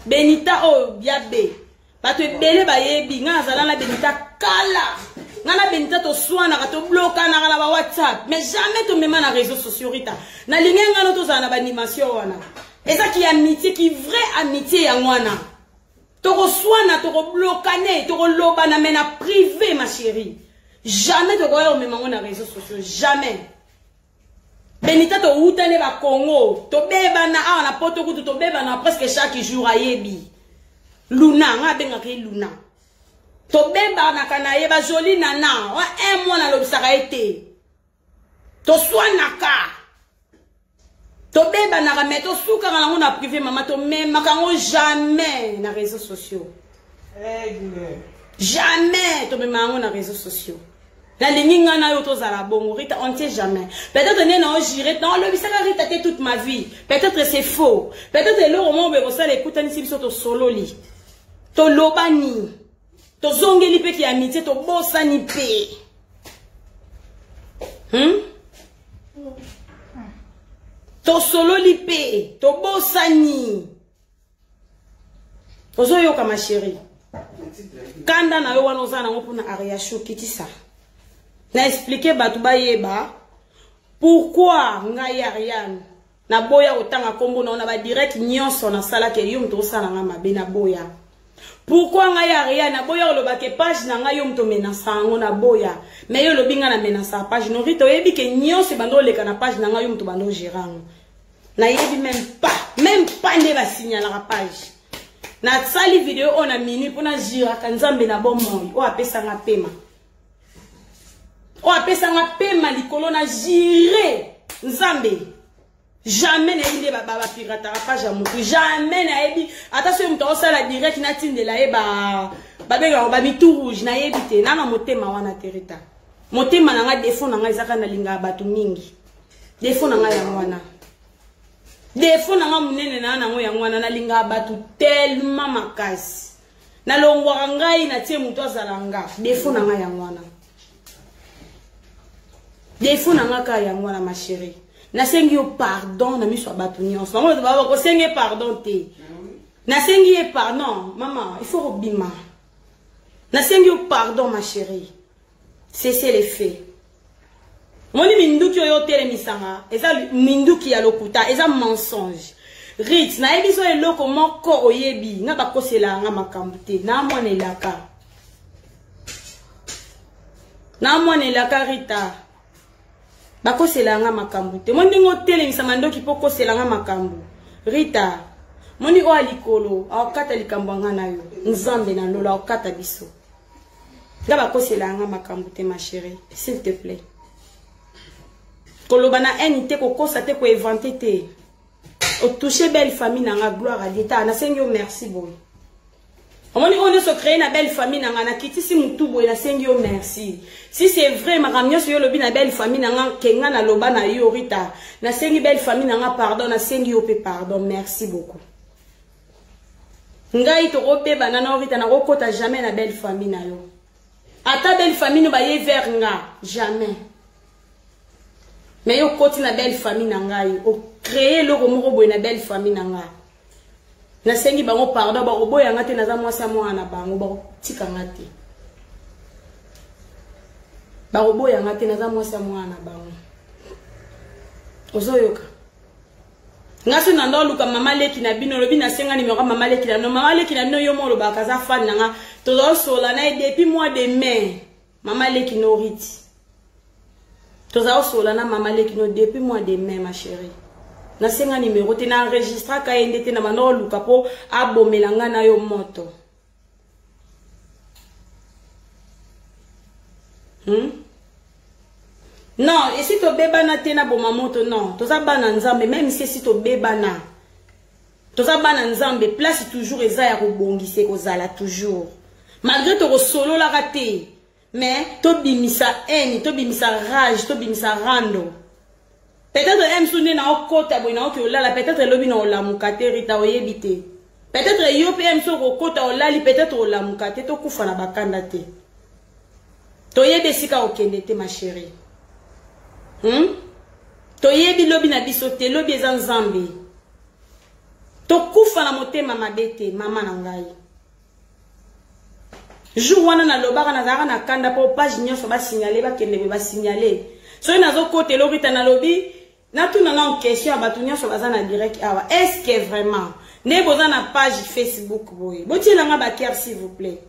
Benita o biabe. Bato ebele ba yebi nga zala na Benita kala. Nga na Benita to swana ka to bloka na kala ba WhatsApp. Mais jamais to mema na réseaux sociaux Rita. Na linga no to za na ba animation wana. Eza ki amitié ki vrai amitié ya ngwana. To ko swana to ko bloka ne to ko loba na mena privé ma chérie. Jamais to ko yo mema na réseaux sociaux jamais. Benita to utane ba Congo to beba na awa na poto kutu to beba na presque chaque jour ayebi Luna nga benga ke Luna to beba na kana yeba joli nana wa un mois na lobisaka ete to swanaka to beba na rameto suka na ngo na privé mama to même makango jamais na réseaux sociaux Jamais tu me manges dans les réseaux sociaux. La ligne na yo to zala bongo Rita, on ne sait jamais. Peut-être on est non giré, non le bisa Rita t'es toute ma vie. Peut-être c'est faux. Peut-être le moment où ça l'écoute ni si to solo li. To lobani. To zongeli pe ki amitié to bosani pe. To solo li pe, to bosani. Ozo yo kama chérie. Kanda na yo wana za na ngopuna aria shokiti sa. Na expliquer batu ba yeba pourquoi ngai Ariane na boya otanga kombo na ba direct nyonso na sala ke yo mto sala nga mabe na boya. Pourquoi ngai Ariane na boya loba ke page na ngai yo mto menasa ngo na boya. Mais yo lobinga na menasa page no Rita yebi ke nyonso bando leka na page na ngai yo mto bando gérant. Na yebi même pas ne ba signaler la page. Na tsali video on a minute pona jira kanzambe na bomoy o apesa nga pema. O apesa nga pema likolo na jire nzambe. Jamais na inde ba pirata page amutu. Jamais na yebi attention mto osala direct na tindela yeba babega ba mitu rouge na yebite na na motema wana terita. Motema na nga défaut na nga ezaka na linga batu mingi. Défaut na nga ya wana. Défaut na nga munene na nango ya ngwana na linga batu tellement makasi. Na longwa ngai na tie muto azalanga. Défaut na nga ya ngwana. Défaut na nga ka ya ngwana ma chérie. Na sengi yo pardon na miso batu nyonso. Ngo baba ko sengi pardon te. Na sengi pardon, maman, il faut robima. Na sengi yo pardon ma chérie. Cessez les faits. Moni minduki yo tele misanga, eza minduki ya lokuta, eza mensonge. Rit, na ebiso eloko moko oyebi, nga bakosela nga makambo te, na mwana elaka. Na mwana elaka Rita. Bakosela nga makambo te. Moni ngo tele misanga ndoki poko sela nga makambo. Rita, moni o alikolo, akata likambo nga na yo. Nzambe na lola akata biso. Nga bakosela nga makambo te ma chérie, s'il te plaît. Kolobana enite ko kosa te ko inventer te. O toucher belle famille na gloire à l'état. Na sengyo merci boy. Omoni on se créer na belle famille na kiti si mutu boy na sengyo merci. Si c'est vrai makamyo so yo lobi na belle famille na kenga na loba na yo Rita. Na sengi belle famille na pardon na sengyo pe pardon merci beaucoup. Ngai to robeba na Rita na kokota jamais na belle famille na yo. Ata belle famille no ba ye vers nga jamais. Mais yo koti na belle famille na ngai, o créer le romoro boy na belle famille na ngai. Na sengi bango pardon ba oboya ngate na za mwasa mwana bango ba tika ngate. Ba oboya ngate na za mwasa mwana bango. Ozoyoka. Ngaso na ndo luka mama leki na bino lobi na senga numéro mama leki na no mama leki na bino yo mo lo ba kaza fan na nga to zo sola na depuis mois de mai. Mama leki no riti. Toza osola na mama leki no depuis mois de mai ma chérie. Na senga numéro te na enregistra ka endete na mano luka po abomelanga na yo moto. Non, et si to beba na te na boma moto non, toza bana nzambe même si to beba na. Toza bana nzambe place toujours eza ya kobongise kozala toujours. Malgré to solo la raté. Mais to bimisa haine, to bimisa rage, to bimisa rando. Peut-être même si na okota boina oki olala, peut-être lobi na olamukate Rita oyebite. Peut-être yo PM so okota olali, peut-être olamukate to kufa na bakanda te. To yebe sika okende te ma chérie. To yebi lobi na biso te, lobi eza nzambe. To kufa na motema mabete mama na ngai. Jour wana na lobaka na zara na kanda po page nyonso ba signaler ba kende ba signaler. So nazo côté Lorita na lobby na tuna na question abatu nyonso baza na direct awa. Est-ce que vraiment ne boza na page Facebook boy. Botiela nga ba cœur s'il vous plaît.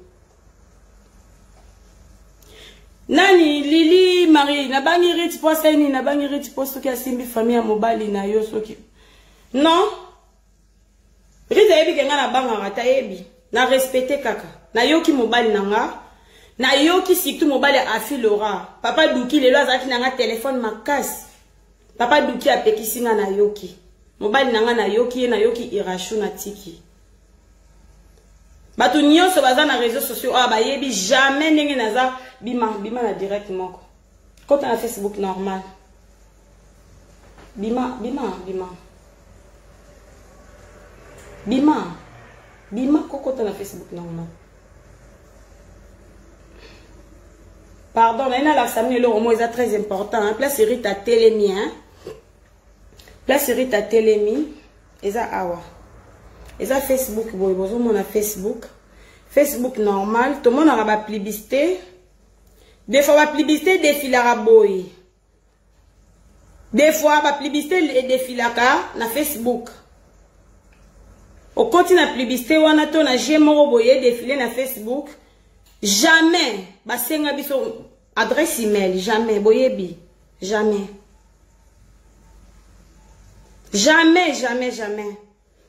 Nani Lili Marie na bangi reti po saini na bangi reti po soki asimbi famille mobali na yo soki. Non. Rita yebi kenga na banga rata yebi. Na respecter kaka. Na yoki mobile nanga. Na yoki surtout mobile afi Laura. Papa Duki lelo azaki nanga téléphone makasi. Papa Duki apekisi nga na yoki. Mobile nanga na yoki irachu na tiki. Bato nyonso baza na réseaux sociaux ah ba yebi jamais ndenge naza bima na direct moko. Quand on a Facebook normal. Bima quand on a Facebook normal. Pardon, mais la samedi le romo est très important. Hein? Place Rita Télémi, hein? Place Rita Télémi, eza awa. Eza Facebook boy, bozo mon a Facebook. Facebook normal, tout le monde aura ba publicité. Des fois ba publicité défilara boy. Des fois ba publicité défilaka na Facebook. Au continue la publicité wana to na jemoro boye défilé na Facebook. Jamais basenga biso adresse email, jamais boyebi, jamais. Jamais.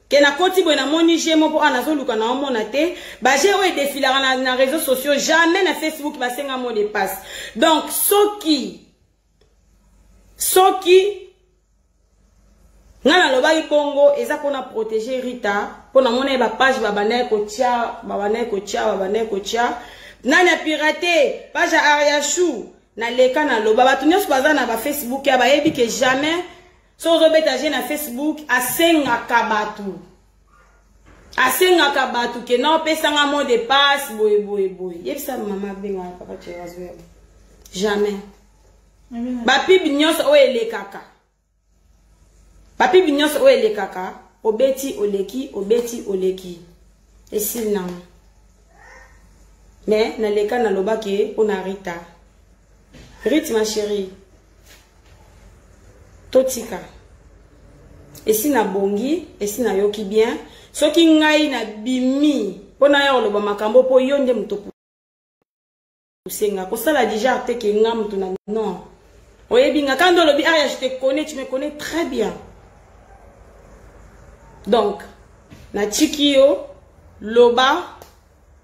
Que na koti boye na moni jemo po anazo luka na omona te, ba je we défilara na réseaux sociaux, jamais na Facebook basenga mot de passe. Donc soki ngana loba Congo eza pona protéger Rita, pona mona ba page babane ko tia. Nani a piraté page Ariachou na leka na loba batu nyonso baza na ba Facebook ya ba yebi que jamais so robetager na Facebook asengaka batu ke na pesanga mot de passe boy yebisa mama benga papa tshirazo jamais ba pibi nyonso o elekaka obeti oleki esil na mais na leka na loba ke on a Rita ma chérie totika esi na bongi esi na yoki bien soki ngai na bimi pona ya loba makambo po yonde mutopu senga ko sala déjà te ke ngam tu na non oyebi nga kando lobi aya je te connais, tu me connais très bien. Donc na chikio loba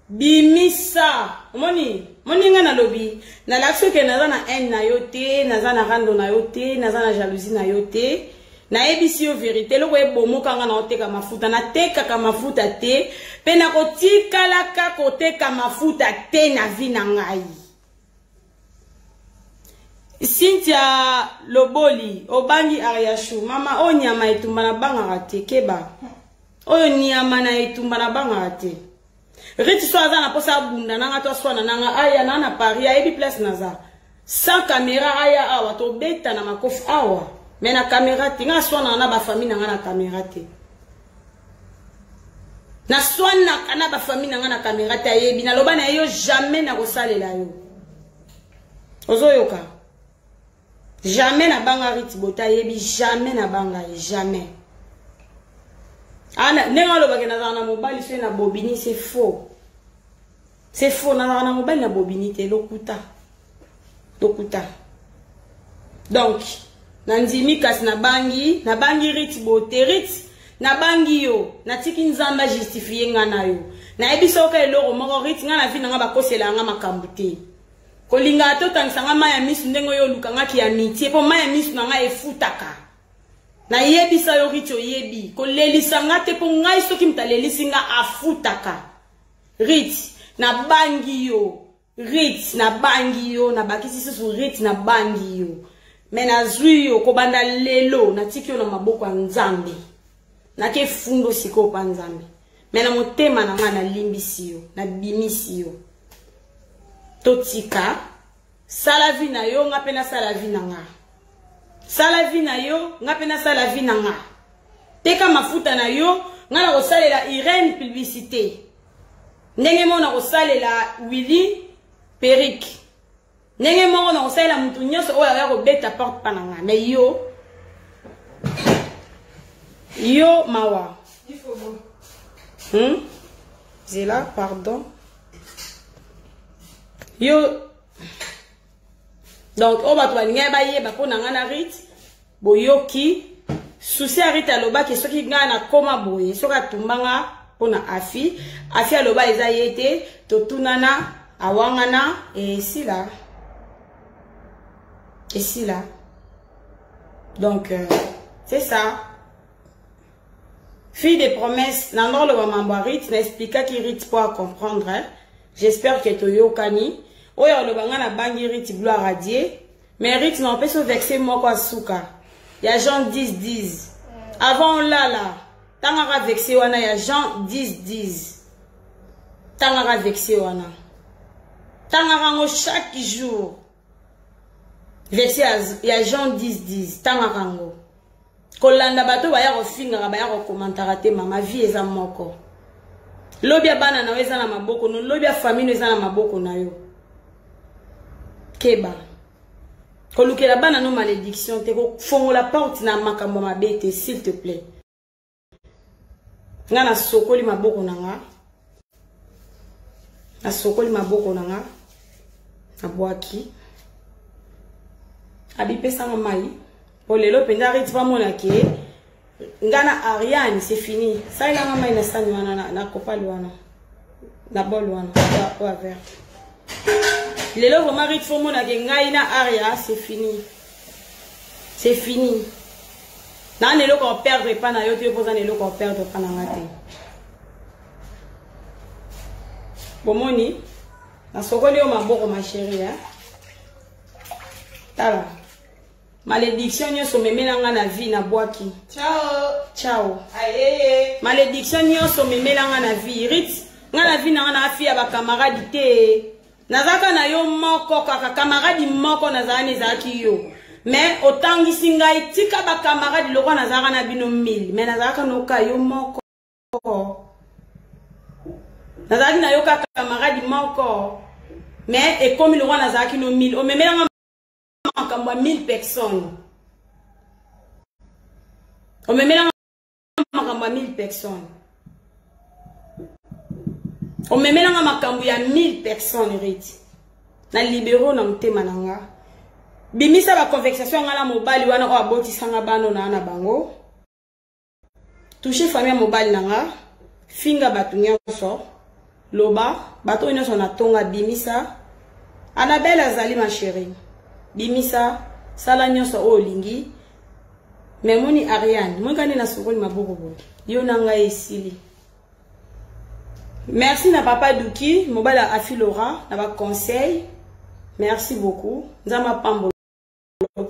bimisa moni nga na lobi na l'action ke naza na haine na yote naza na rando na yote naza na jalousie na yote na ebisi yo vérité loko ebomoka nga na oteka mafuta na teka ka mafuta te pe na kotikala ka koteka mafuta te na vie na ngai. Cynthia Loboli obangi Ariachou mama o nyama etumba na banga te keba oyo nyama na etumba na banga te. Riti so aza na posa bunda nanga to swana nanga aya na Paris ebi place naza sans caméra aya awa to beta na makofu awa mais na caméra te nga swana na ba famille nanga na caméra te na swana na ba famille nanga na caméra te yebi na loba na yo jamais na kosalela yo ozoyoka jamais na banga Riti bota yebi jamais na banga jamais. Ana nenga loba ke na mobali so na bobini c'est faux. C'est faux na mobali na bobini te lokuta. Donc na ndimi kasi na bangi Riti bote Riti na bangi yo na tiki nzamba justifier nga na yo. Na ebiso ka eloko moko Riti nga na vi nga bakosela nga makambu te. Kolinga to tangsanga maya misu ndengo yo lukanga ki ya mitie po maya misu nga efutaka. Na yebisa yo Riti oyebi ko lelisa nga te po ngai soki mtalelisi nga afutaka. Riti na bangi yo na bakisi susu Riti na bangi yo mena zui yo ko banda lelo na tiki yo na maboko ya Nzambe na ke fundo siko pa Nzambe mena motema na nga na limbisi yo na bimisi yo totika sala vi na yo nga pena sala vi na nga. Sala vi na yo nga pena sala vi na nga. Teka mafuta na yo nga na kosalela Irene publicité. Ndenge mo na kosalela Willy Peric. Ndenge mo na kosalela mutu nyonso oyo ya kobeta porte pa na nga. Mais yo mawa. Il faut bon. C'est là, pardon. Yo donc on va toi nga ba yeba ko na nga na Riti boyoki souci a Riti aloba ke soki nga na koma boye soka tumbanga pona afi aloba eza yete totunana awangana et ici là donc c'est ça Fille des promesses, n'en le mambo Rit, n'expliqua qui Rit pour comprendre. J'espère que tu yokani. Oya le banga na bangi Rit gloire à Dieu. Mais Rit n'a pas se vexer moi quoi souka. Il y a Jean 10. Avant là. Tangara vexé wana ya Jean 10. Tangara vexé wana. Tangara ngo chaque jour. Vexé ya Jean 10. Tangara ngo. Kolanda bato baya kofinga baya ko komantara te mama vie eza moko. Lobia bana na weza na maboko no lobia famille eza na maboko na yo. Keba. Kolukela bana no malédiction te ko fongola porte na makambo mabete s'il te plaît. Nga na sokoli maboko nanga. Na sokoli maboko nanga. Na boaki. Abi pesa nga mai. Pour les lots, Rit va mon acquis. Ngana Ariane, c'est fini. Ça il a nga mai na sani wana na kopa luana. Na bol wana. Ou à verre. Les lots vraiment Rit va mon acquis. Ngaina Aria, c'est fini. C'est fini. Nan les lots qu'on perdre pas na yo, tu poses les lots qu'on perdre pas na ngate. Bon moni, na sokoli o maboko ma chérie hein. Tala. Malédiction nyoso memelanga na vie na boaki. Ciao. Aye. Malédiction nyoso memelanga na vie. Rit, nga na vie na fi ya ba camarade te. Nazaka na yo moko kaka camarade moko nazaka nezaki yo. Mais autant gisinga itika ba camarade loko nazaka na bino 1000. Mais nazaka no ka yo moko. Nazaki na yo ka camarade moko. Mais et comme loko nazaki no 1000. O memelanga comme 1000 personnes. On me met dans 1000 personnes. On me met dans ma cambu ya 1000 personnes Rit. Na libéraux na mtema nanga. Bimisa ba conversation ngala mobali wana ko aboti sanga bano na bango. Toucher famille mobali nanga. Finga batu nyonso. Loba bato nyonso na tonga bimisa. Annabelle azali ma chérie. Bimisa sala nyonso o lingi memoni Ariane mwekani na sokoli maboko bo yo nanga esili. Merci na papa Duki mobala afilora na ba conseil. Merci beaucoup nzama pambo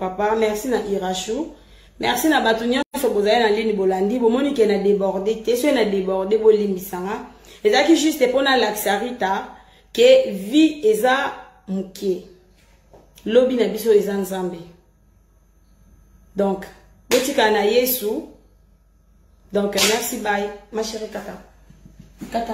papa. Merci na Irachou. Merci na batu nyonso bozali na lini bolandi bomoni ke na déborder te so na déborder bo limbisanga ezaki juste pona laxarita ke vie eza muke. Lobi na biso eza nzambe. Donc, botika na Yesu. Donc, merci, bye. Ma chérie Kata. Kata.